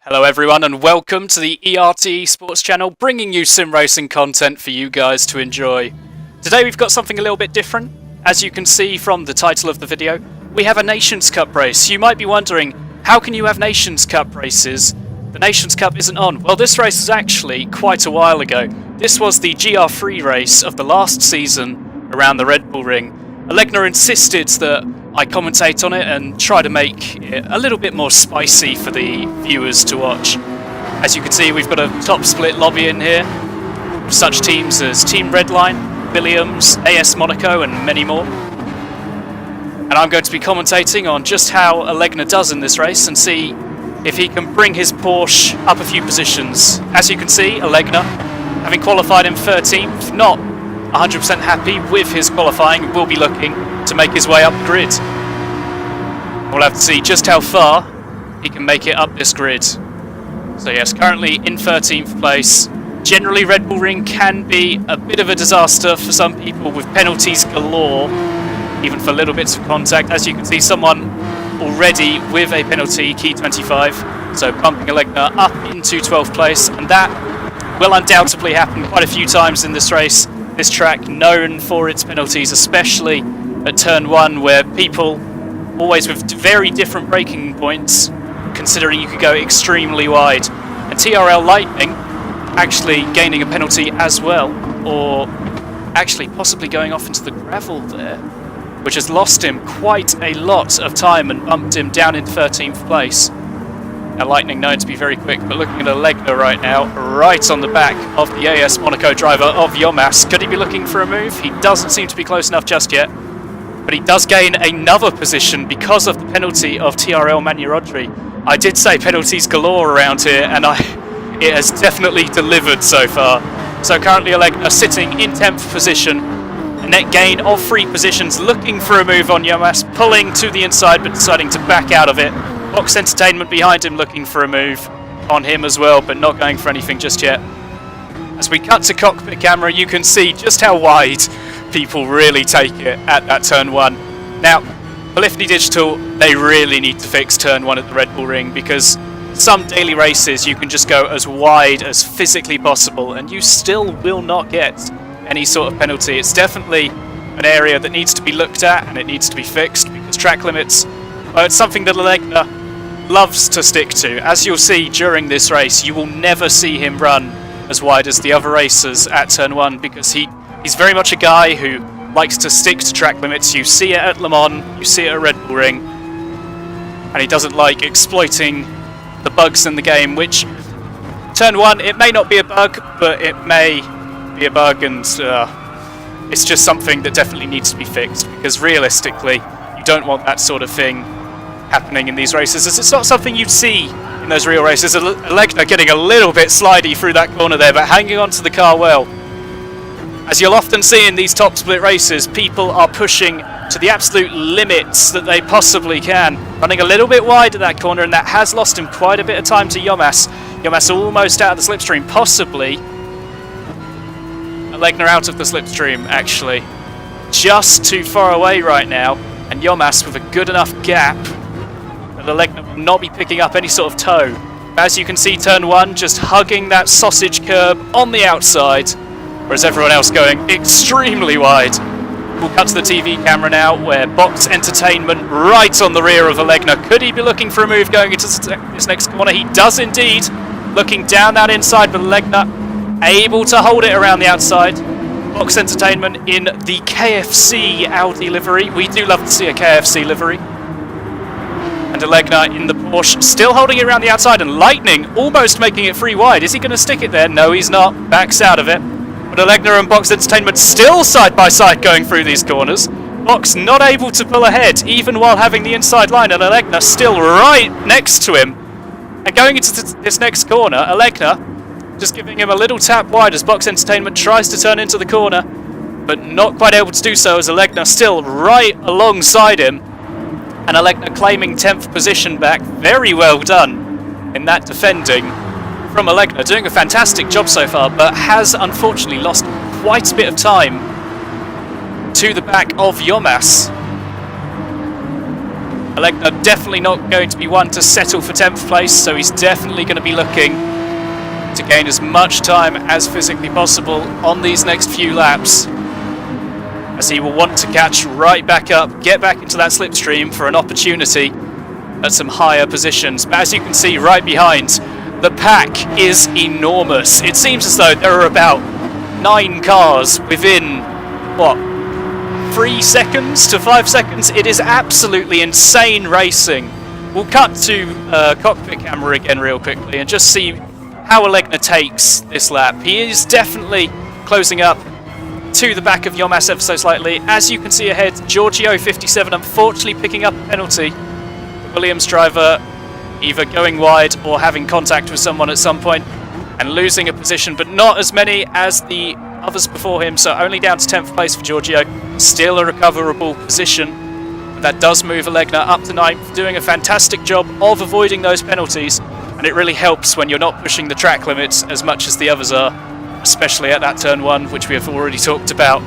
Hello everyone and welcome to the ERT Sports channel, bringing you sim racing content for you guys to enjoy. Today we've got something a little bit different. As you can see from the title of the video, we have a Nations Cup race. You might be wondering, how can you have Nations Cup races? The Nations Cup isn't on. Well, this race is actually quite a while ago. This was the GR3 race of the last season around the Red Bull Ring. Alegna insisted that I commentate on it and try to make it a little bit more spicy for the viewers to watch. As you can see, we've got a top split lobby in here. Such teams as Team Redline, Williams, AS Monaco and many more. And I'm going to be commentating on just how Alegna does in this race and see if he can bring his Porsche up a few positions. As you can see, Alegna, having qualified in 13th, not 100% happy with his qualifying, will be looking to make his way up the grid. We'll have to see just how far he can make it up this grid. So yes, currently in 13th place. Generally, Red Bull Ring can be a bit of a disaster for some people with penalties galore, even for little bits of contact. As you can see, someone already with a penalty, key 25, so bumping Alegna up into 12th place, and that will undoubtedly happen quite a few times in this race. This track known for its penalties, especially at turn 1, where people always with very different braking points, considering you could go extremely wide. And TRL Lightning actually gaining a penalty as well, or actually possibly going off into the gravel there, which has lost him quite a lot of time and bumped him down into 13th place. Now Lightning known to be very quick, but looking at Alegna right now, right on the back of the AS Monaco driver of Yomas. Could he be looking for a move? He doesn't seem to be close enough just yet, but he does gain another position because of the penalty of TRL Manurodri. I did say penalties galore around here, and it has definitely delivered so far. So currently Alegna sitting in 10th position, a net gain of 3 positions, looking for a move on Yomas, pulling to the inside but deciding to back out of it. Box Entertainment behind him looking for a move on him as well, but not going for anything just yet. As we cut to cockpit camera, you can see just how wide people really take it at that turn 1. Now, Polyphony Digital, they really need to fix turn 1 at the Red Bull Ring, because some daily races you can just go as wide as physically possible and you still will not get any sort of penalty. It's definitely an area that needs to be looked at and it needs to be fixed, because track limits, well, it's something that Alegna loves to stick to. As you'll see during this race, you will never see him run as wide as the other racers at turn 1, because he's very much a guy who likes to stick to track limits. You see it at Le Mans, you see it at Red Bull Ring, and he doesn't like exploiting the bugs in the game, which turn 1, it may not be a bug, but it may be a bug, and it's just something that definitely needs to be fixed, because realistically you don't want that sort of thing happening in these races, as it's not something you'd see in those real races. Alegna getting a little bit slidey through that corner there, but hanging on to the car well. As you'll often see in these top split races, people are pushing to the absolute limits that they possibly can, running a little bit wide at that corner, and that has lost him quite a bit of time to Yomas. Yomas almost out of the slipstream, possibly Alegna out of the slipstream actually. Just too far away right now, and Yomas with a good enough gap that Alegna will not be picking up any sort of tow. As you can see, turn 1 just hugging that sausage curb on the outside, whereas everyone else going extremely wide. We'll cut to the TV camera now, where Box Entertainment right on the rear of Alegna. Could he be looking for a move going into this next corner? He does indeed. Looking down that inside, but Alegna able to hold it around the outside. Box Entertainment in the KFC Audi livery. We do love to see a KFC livery. And Alegna in the Porsche, still holding it around the outside, and Lightning almost making it free wide. Is he going to stick it there? No, he's not. Backs out of it. But Alegna and Box Entertainment still side by side going through these corners. Box not able to pull ahead, even while having the inside line, and Alegna still right next to him. And going into this next corner, Alegna just giving him a little tap wide as Box Entertainment tries to turn into the corner, but not quite able to do so, as Alegna still right alongside him. And Alegna claiming 10th position back. Very well done in that defending from Alegna, doing a fantastic job so far, but has unfortunately lost quite a bit of time to the back of Yomas. Alegna definitely not going to be one to settle for 10th place, so he's definitely going to be looking to gain as much time as physically possible on these next few laps, as he will want to catch right back up, get back into that slipstream for an opportunity at some higher positions. But as you can see right behind, the pack is enormous. It seems as though there are about 9 cars within, what, 3 seconds to 5 seconds? It is absolutely insane racing. We'll cut to cockpit camera again real quickly and just see how Alegna takes this lap. He is definitely closing up to the back of Yomas ever so slightly. As you can see ahead, Giorgio 57 unfortunately picking up a penalty. The Williams driver either going wide or having contact with someone at some point and losing a position, but not as many as the others before him, so only down to 10th place for Giorgio. Still a recoverable position. That does move Alegna up to 9th, doing a fantastic job of avoiding those penalties, and it really helps when you're not pushing the track limits as much as the others are, especially at that turn 1, which we have already talked about,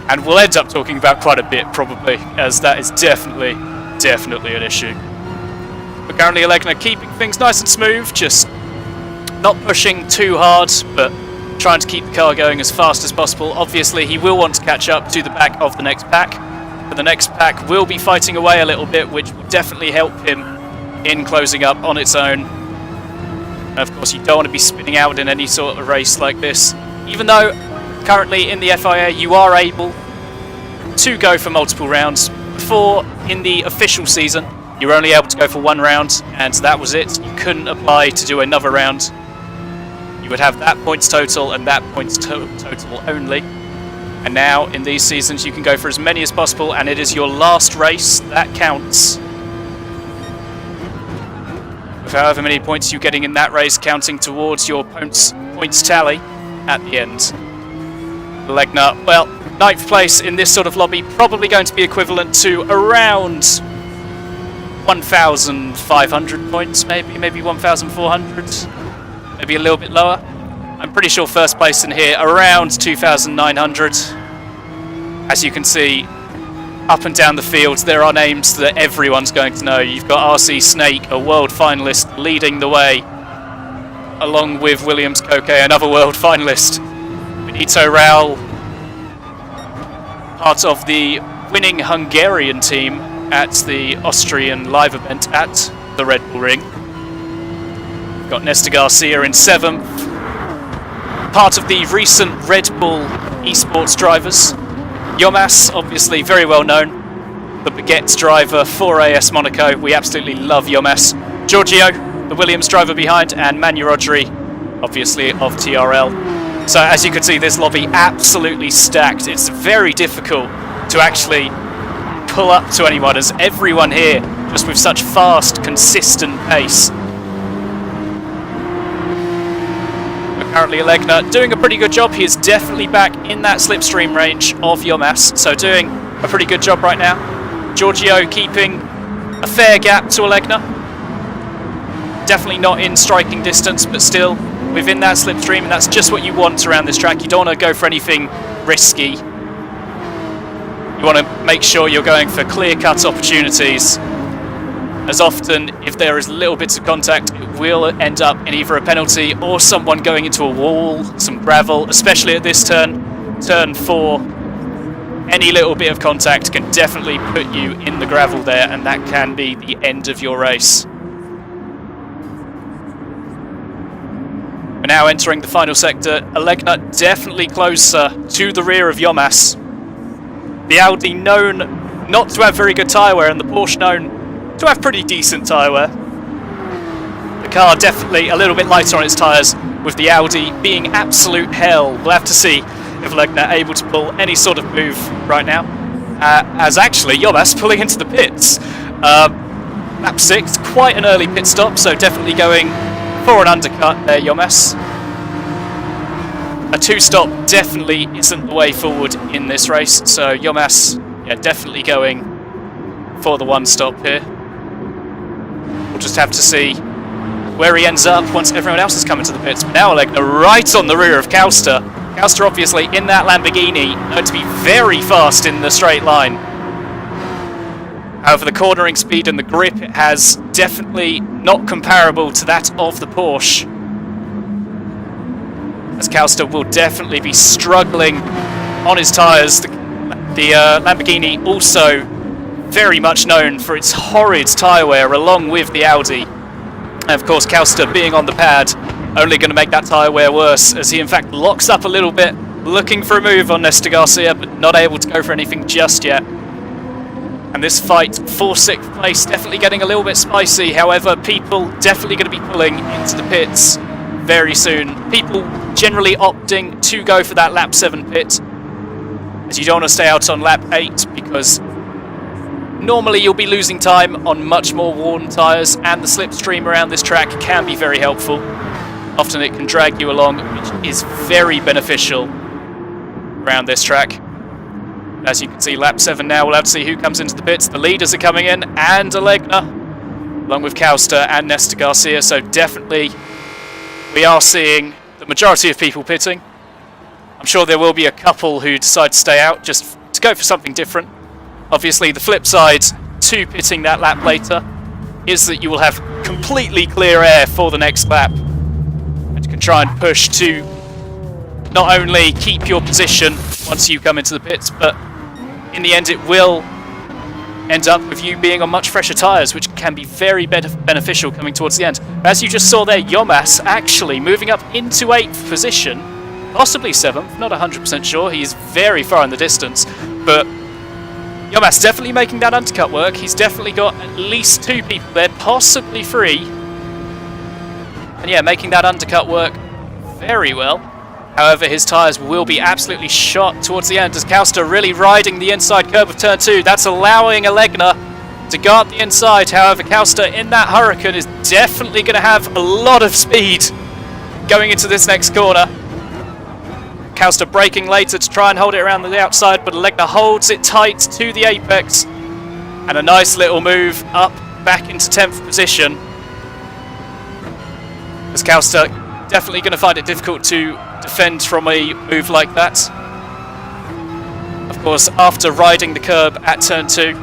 and we'll end up talking about quite a bit probably, as that is definitely an issue. But currently Alegna keeping things nice and smooth, just not pushing too hard, but trying to keep the car going as fast as possible. Obviously he will want to catch up to the back of the next pack, but the next pack will be fighting away a little bit, which will definitely help him in closing up on its own. And of course you don't want to be spinning out in any sort of race like this, even though currently in the FIA you are able to go for multiple rounds. Before, in the official season, you were only able to go for 1 round, and that was it. You couldn't apply to do another round. You would have that points total and that points total only. And now in these seasons you can go for as many as possible, and it is your last race that counts. With however many points you're getting in that race counting towards your points tally at the end. Alegna, well, 9th place in this sort of lobby, probably going to be equivalent to around 1,500 points, maybe 1,400, maybe a little bit lower. I'm pretty sure first place in here around 2,900. As you can see, up and down the field, there are names that everyone's going to know. You've got RC Snake, a world finalist, leading the way, along with Williams Koke, another world finalist. Benito Raul, part of the winning Hungarian team at the Austrian live event at the Red Bull Ring. We've got Nesta Garcia in 7th, part of the recent Red Bull esports drivers. Yomas, obviously very well known, the Baguette driver for AS Monaco. We absolutely love Yomas. Giorgio, the Williams driver behind, and Manu Rodri, obviously of TRL. So as you can see, this lobby absolutely stacked. It's very difficult to actually pull up to anyone, as everyone here just with such fast, consistent pace. But currently Alegna doing a pretty good job. He is definitely back in that slipstream range of Yomas, so doing a pretty good job right now. Giorgio keeping a fair gap to Alegna. Definitely not in striking distance, but still within that slipstream, and that's just what you want around this track. You don't want to go for anything risky. You want to make sure you're going for clear-cut opportunities, as often if there is little bits of contact it will end up in either a penalty or someone going into a wall, some gravel, especially at this turn 4. Any little bit of contact can definitely put you in the gravel there, and that can be the end of your race. We're now entering the final sector. Alegna definitely closer to the rear of Yomas. The Audi known not to have very good tyre wear, and the Porsche known to have pretty decent tyre wear. The car definitely a little bit lighter on its tyres, with the Audi being absolute hell. We'll have to see if Alegna are able to pull any sort of move right now. As actually Yomas pulling into the pits. Lap 6, quite an early pit stop, so definitely going for an undercut there, Yomas. A 2-stop definitely isn't the way forward in this race, so Yomas, yeah, definitely going for the 1-stop here. We'll just have to see where he ends up once everyone else has come into the pits. But now Alegna right on the rear of Kauster. Kauster obviously in that Lamborghini, known to be very fast in the straight line. However, the cornering speed and the grip it has definitely not comparable to that of the Porsche, as Kauster will definitely be struggling on his tyres. The Lamborghini also very much known for its horrid tyre wear, along with the Audi. And of course, Kauster being on the pad, only going to make that tyre wear worse, as he in fact locks up a little bit, looking for a move on Nestor Garcia, but not able to go for anything just yet. And this fight for 6th place definitely getting a little bit spicy. However, people definitely going to be pulling into the pits very soon. People generally opting to go for that lap 7 pit, as you don't want to stay out on lap 8, because normally you'll be losing time on much more worn tyres, and the slipstream around this track can be very helpful. Often it can drag you along, which is very beneficial around this track. As you can see, lap 7 now, we'll have to see who comes into the pits. The leaders are coming in, and Alegna, along with Kauster and Nestor Garcia, so definitely we are seeing the majority of people pitting. I'm sure there will be a couple who decide to stay out just to go for something different. Obviously, the flip side to pitting that lap later is that you will have completely clear air for the next lap, and you can try and push to not only keep your position once you come into the pits, but in the end it will end up with you being on much fresher tyres, which can be very beneficial coming towards the end. As you just saw there, Yomas actually moving up into 8th position, possibly 7th, not 100% sure, he's very far in the distance, but Yomas definitely making that undercut work. He's definitely got at least 2 people there, possibly 3, and yeah, making that undercut work very well. However, his tyres will be absolutely shot towards the end, as Kauster really riding the inside curb of turn 2. That's allowing Alegna to go up the inside. However, Kauster in that Hurricane is definitely going to have a lot of speed going into this next corner. Kauster braking later to try and hold it around the outside, but Alegna holds it tight to the apex. And a nice little move up back into 10th position, as Kauster definitely going to find it difficult to defend from a move like that. Of course, after riding the curb at turn 2,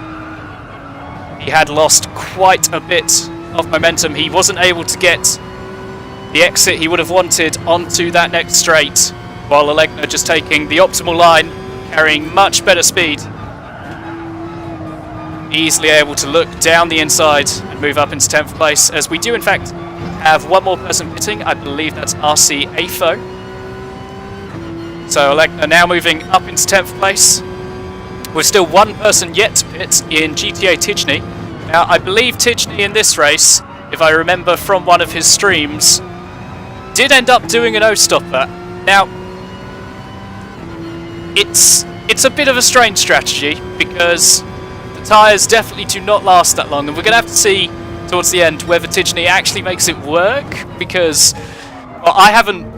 he had lost quite a bit of momentum. He wasn't able to get the exit he would have wanted onto that next straight, while Alegna just taking the optimal line, carrying much better speed. Easily able to look down the inside and move up into 10th place, as we do in fact have one more person pitting. I believe that's RC AFO. So Alegna now moving up into 10th place, with still one person yet to pit in GTA Tijni. Now, I believe Tijni in this race, if I remember from one of his streams, did end up doing an O-stopper. Now, it's a bit of a strange strategy, because the tyres definitely do not last that long, and we're going to have to see towards the end whether Tijni actually makes it work, because well, I haven't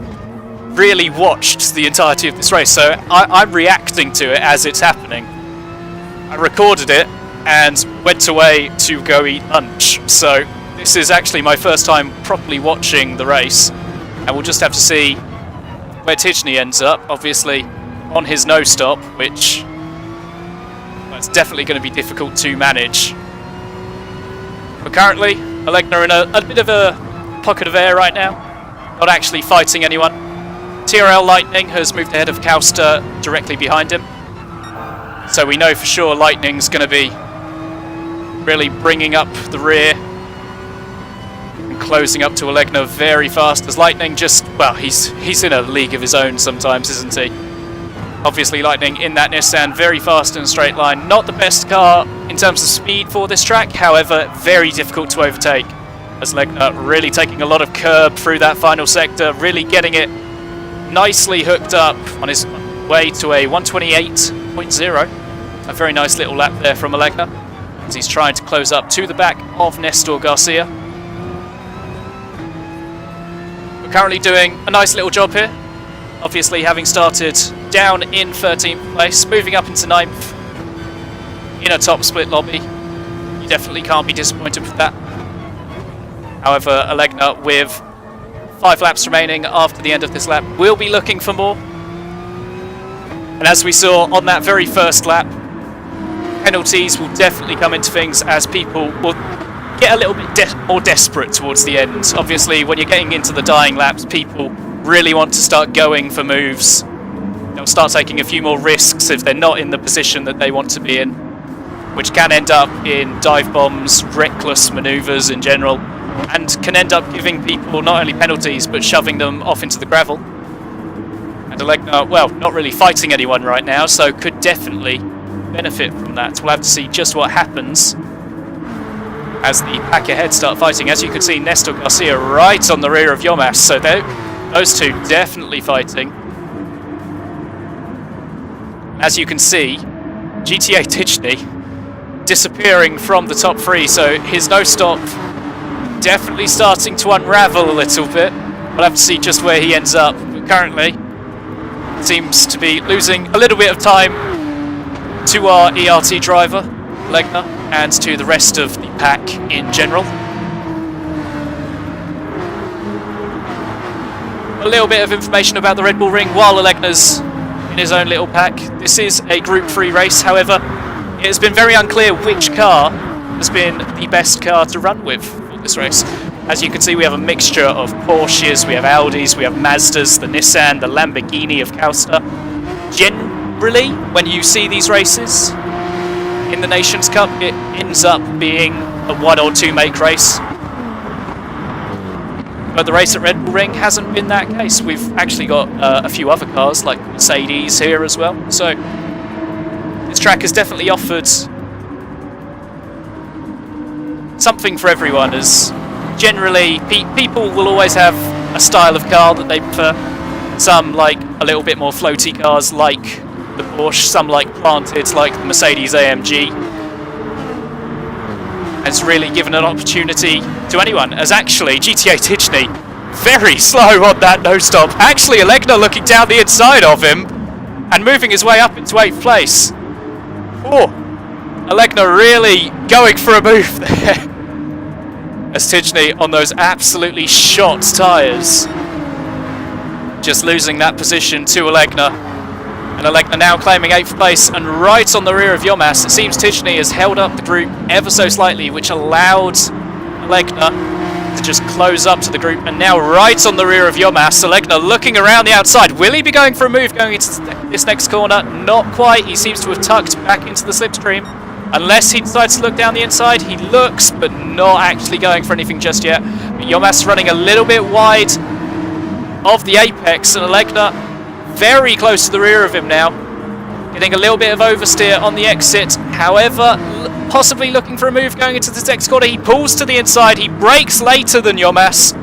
really watched the entirety of this race, so I'm reacting to it as it's happening. I recorded it and went away to go eat lunch, so this is actually my first time properly watching the race, and we'll just have to see where Tijni ends up. Obviously on his no-stop, which well, it's definitely going to be difficult to manage. But currently Alegna in a bit of a pocket of air right now, not actually fighting anyone. TRL Lightning has moved ahead of Kauster directly behind him, so we know for sure Lightning's going to be really bringing up the rear and closing up to Alegna very fast, as Lightning just, well, he's in a league of his own sometimes, isn't he? Obviously Lightning in that Nissan, very fast in a straight line. Not the best car in terms of speed for this track, however very difficult to overtake, as Alegna really taking a lot of curb through that final sector, really getting it nicely hooked up on his way to a 128.0. A very nice little lap there from Alegna, as he's trying to close up to the back of Nestor Garcia. We're currently doing a nice little job here, obviously having started down in 13th place, moving up into 9th in a top split lobby. You definitely can't be disappointed with that. However, Alegna with 5 laps remaining after the end of this lap will be looking for more. And as we saw on that very first lap, penalties will definitely come into things as people will get a little bit more desperate towards the end. Obviously, when you're getting into the dying laps, people really want to start going for moves. They'll start taking a few more risks if they're not in the position that they want to be in, which can end up in dive bombs, reckless manoeuvres in general, and can end up giving people not only penalties but shoving them off into the gravel. And Alegna, well, not really fighting anyone right now, so could definitely benefit from that. We'll have to see just what happens as the pack ahead start fighting. As you can see, Nestor Garcia right on the rear of Yomas, so those two definitely fighting. As you can see, GTA Tichney disappearing from the top three, so his no-stop definitely starting to unravel a little bit. We'll have to see just where he ends up, but currently seems to be losing a little bit of time to our ERT driver, Alegna, and to the rest of the pack in general. A little bit of information about the Red Bull Ring while Alegna's in his own little pack. This is a Group 3 race, however, it has been very unclear which car has been the best car to run with for this race. As you can see, we have a mixture of Porsches, we have Audis, we have Mazdas, the Nissan, the Lamborghini of Kausta. Generally, when you see these races in the Nations Cup, it ends up being a 1 or 2 make race. But the race at Red Bull Ring hasn't been that case. We've actually got a few other cars like Mercedes here as well. So this track has definitely offered something for everyone, as generally people will always have a style of car that they prefer. Some like a little bit more floaty cars like the Porsche, some like planted like the Mercedes AMG. Has really given an opportunity to anyone, as actually GTA Tichney very slow on that no-stop. Actually, Alegna looking down the inside of him and moving his way up into 8th place. Oh, Alegna really going for a move there. As Tichney on those absolutely shot tyres, just losing that position to Alegna. And Alegna now claiming 8th place and right on the rear of Yomas. It seems Tichney has held up the group ever so slightly, which allowed Alegna to just close up to the group. And now right on the rear of Yomas, Alegna looking around the outside. Will he be going for a move going into this next corner? Not quite. He seems to have tucked back into the slipstream. Unless he decides to look down the inside, he looks, but not actually going for anything just yet. But Yomas running a little bit wide of the apex, and Alegna very close to the rear of him now, getting a little bit of oversteer on the exit. However, possibly looking for a move going into this next corner. He pulls to the inside, he brakes later than Yomas,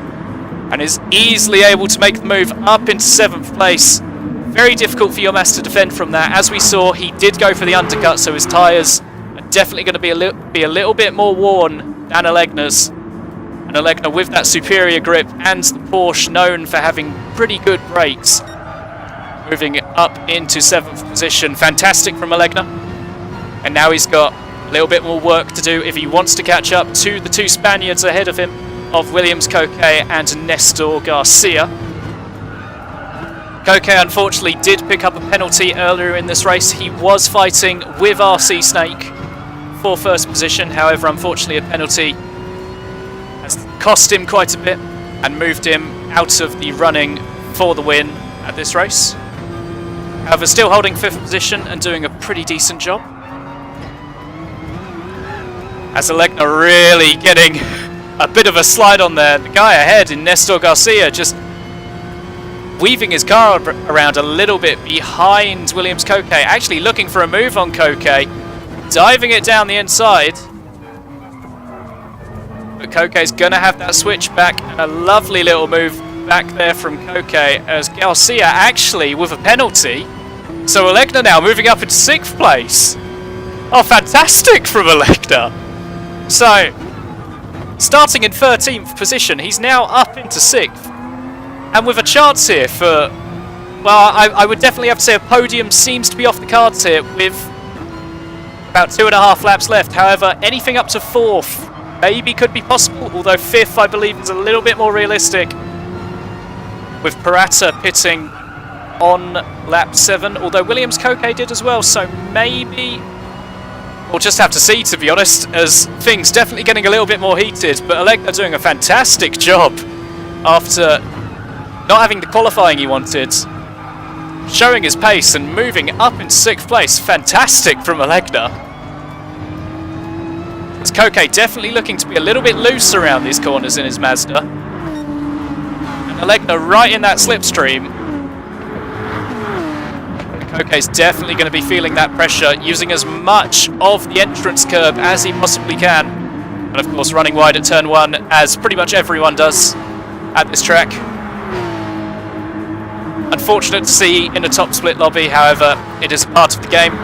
and is easily able to make the move up into 7th place. Very difficult for Yomas to defend from that. As we saw, he did go for the undercut, so his tyres are definitely going to be a little bit more worn than Alegna's. And Alegna with that superior grip and the Porsche known for having pretty good brakes, moving up into 7th position. Fantastic from Alegna. And now he's got a little bit more work to do if he wants to catch up to the 2 Spaniards ahead of him, of Williams Koke and Nestor Garcia. Koke unfortunately did pick up a penalty earlier in this race. He was fighting with RC Snake for 1st position. However, unfortunately a penalty has cost him quite a bit and moved him out of the running for the win at this race. However, still holding 5th position and doing a pretty decent job. As Alegna really getting a bit of a slide on there. The guy ahead in Nestor Garcia just weaving his car around a little bit behind Williams Koke. Actually looking for a move on Koke, diving it down the inside. But Koke's going to have that switch back, and a lovely little move back there from Koke as Garcia actually with a penalty. So Alegna now moving up into 6th place. Oh, fantastic from Alegna. So, starting in 13th position, he's now up into 6th. And with a chance here for, well, I would definitely have to say a podium seems to be off the cards here with about 2.5 laps left. However, anything up to 4th maybe could be possible, although 5th I believe is a little bit more realistic, with Parata pitting on lap 7, although Williams Koke did as well, so maybe We'll just have to see, to be honest, as things definitely getting a little bit more heated, but Alegna doing a fantastic job after not having the qualifying he wanted. Showing his pace and moving up in 6th place. Fantastic from Alegna. As Koke definitely looking to be a little bit loose around these corners in his Mazda. And Alegna right in that slipstream. Koke's definitely going to be feeling that pressure, using as much of the entrance curb as he possibly can. And of course running wide at turn 1, as pretty much everyone does at this track. Unfortunate to see in a top split lobby, however, it is a part of the game.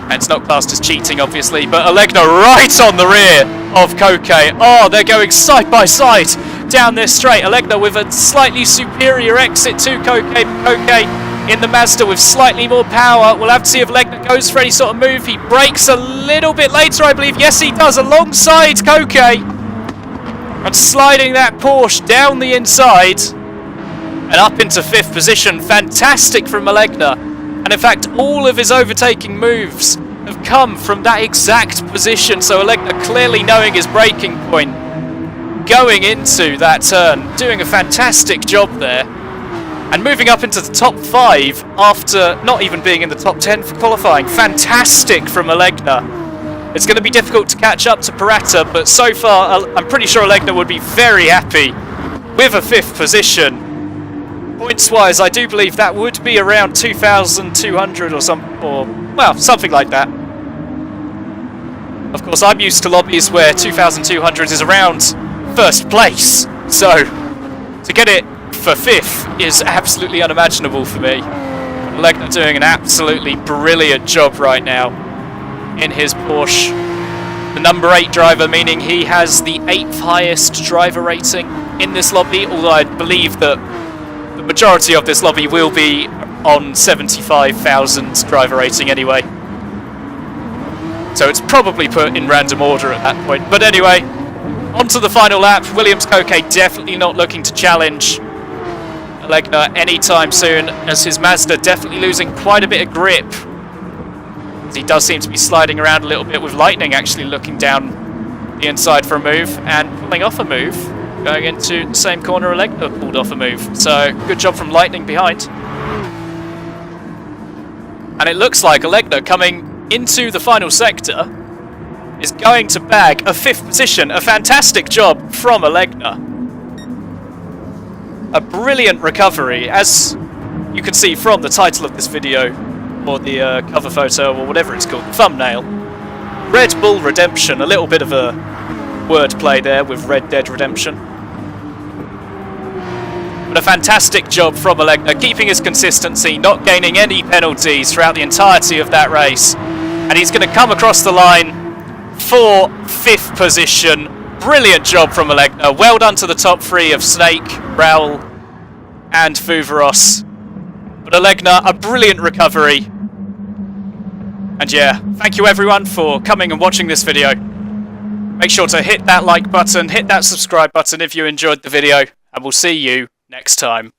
And it's not classed as cheating, obviously, but Alegna right on the rear of Koke. Oh, they're going side by side down this straight. Alegna with a slightly superior exit to Koke. Koke in the Mazda with slightly more power. We'll have to see if Alegna goes for any sort of move. He brakes a little bit later, I believe. Yes, he does, alongside Koke. And sliding that Porsche down the inside and up into 5th position. Fantastic from Alegna. And in fact, all of his overtaking moves have come from that exact position. So Alegna clearly knowing his braking point going into that turn. Doing a fantastic job there. And moving up into the top 5 after not even being in the top 10 for qualifying. Fantastic from Alegna. It's going to be difficult to catch up to Parata, but so far I'm pretty sure Alegna would be very happy with a 5th position. Points-wise, I do believe that would be around 2,200 or something like that. Of course, I'm used to lobbies where 2,200 is around 1st place, so to get it for 5th is absolutely unimaginable for me. Alegna doing an absolutely brilliant job right now in his Porsche. The number 8 driver, meaning he has the 8th highest driver rating in this lobby, although I believe that the majority of this lobby will be on 75,000 driver rating anyway. So it's probably put in random order at that point. But anyway, on to the final lap. Williams Koke definitely not looking to challenge Alegna anytime soon, as his Mazda definitely losing quite a bit of grip. He does seem to be sliding around a little bit, with Lightning actually looking down the inside for a move and pulling off a move, going into the same corner Alegna pulled off a move. So good job from Lightning behind. And it looks like Alegna coming into the final sector is going to bag a 5th position. A fantastic job from Alegna. A brilliant recovery, as you can see from the title of this video, or the cover photo, or whatever it's called, thumbnail. Red Bull Redemption, a little bit of a wordplay there with Red Dead Redemption. But a fantastic job from Alegna, keeping his consistency, not gaining any penalties throughout the entirety of that race. And he's going to come across the line for 5th position. Brilliant job from Alegna. Well done to the top 3 of Snake, Raul and Fuvaros. But Alegna, a brilliant recovery. And yeah, thank you everyone for coming and watching this video. Make sure to hit that like button, hit that subscribe button if you enjoyed the video, and we'll see you next time.